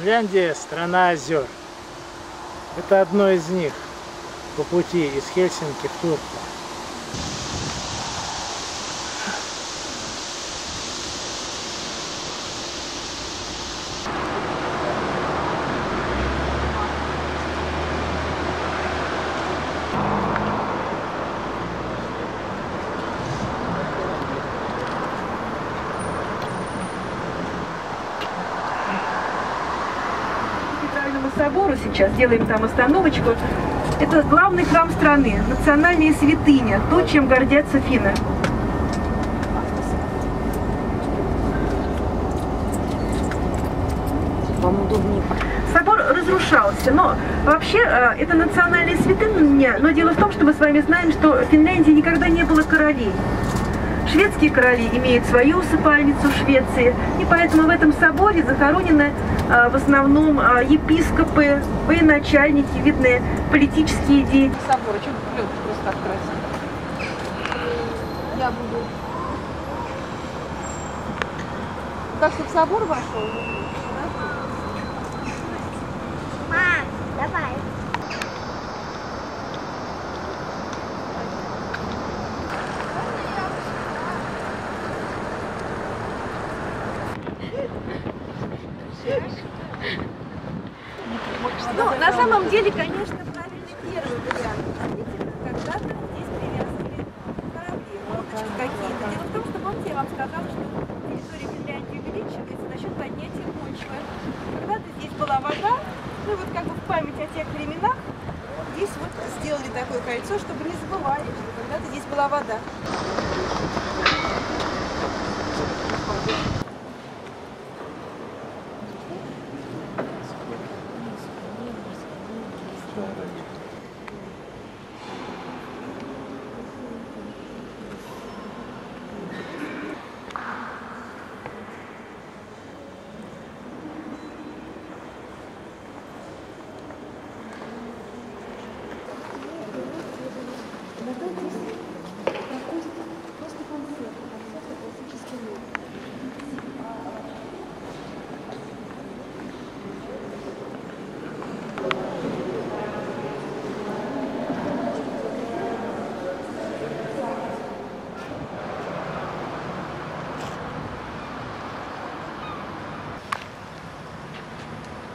Финляндия – страна озер. Это одно из них по пути из Хельсинки в Турку. Собору сейчас делаем там остановочку. Это главный храм страны, национальная святыня, то, чем гордятся финны. Вам удобнее. Собор разрушался, но вообще это национальная святыня, но дело в том, что мы с вами знаем, что в Финляндии никогда не было королей. Шведские короли имеют свою усыпальницу в Швеции, и поэтому в этом соборе захоронены в основном епископы, военачальники, видны политические деятели. Собор, что вы просто так красиво? Я буду. Как чтобы собор вошел? Мам, давай. Ну, на самом деле, конечно, правильный первый вариант. Когда-то здесь привязывали корабли, лодочки какие-то. Дело в том, что, помните, я вам сказала, что территория Финляндии увеличивается за счет поднятия почвы. Когда-то здесь была вода, ну вот как бы в память о тех временах здесь вот сделали такое кольцо, чтобы не забывали, что когда-то здесь была вода.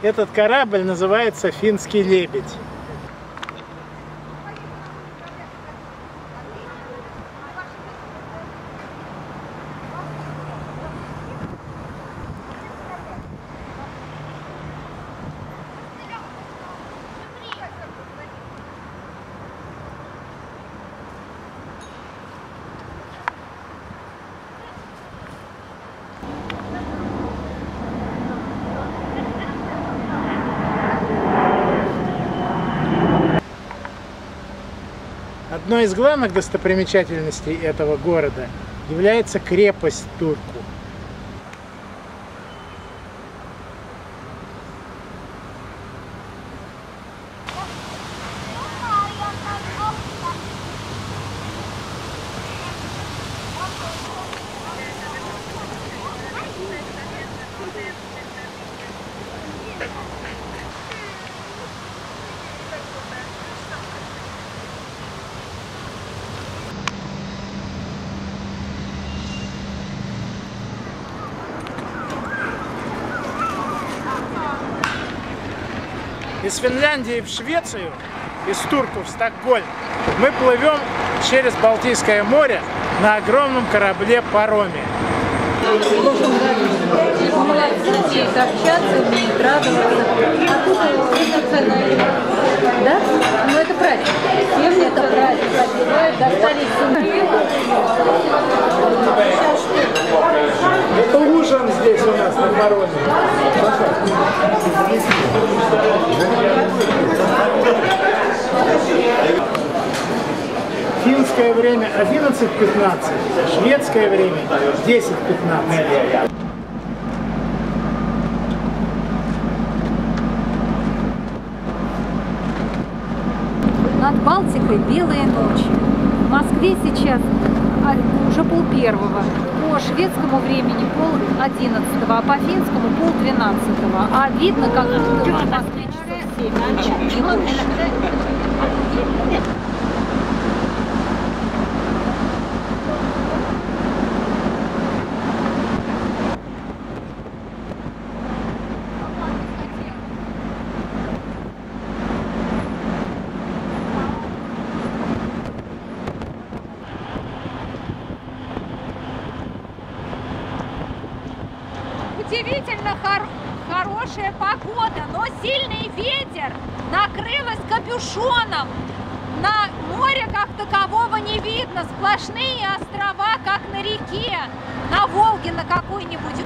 Этот корабль называется «Финский лебедь». Одной из главных достопримечательностей этого города является крепость Турку. Из Финляндии в Швецию, из Турку в Стокгольм, мы плывем через Балтийское море на огромном корабле-пароме. Молодцы, общаться, умеют радоваться. А тут национальный. Да? Ну это праздник. Всем это праздник. Отбивают, достали сумки. Это ужин здесь у нас на пароме. Финское время 11:15, шведское время 10:15. Над Балтикой белые ночи. В Москве сейчас уже пол-первого. По шведскому времени пол-11, а по финскому пол-12. А видно, как будто в Москве часов 7 ночи. Удивительно хорошая погода, но сильный ветер, накрылась капюшоном. На море как такового не видно, сплошные острова, как на реке, на Волге на какой-нибудь.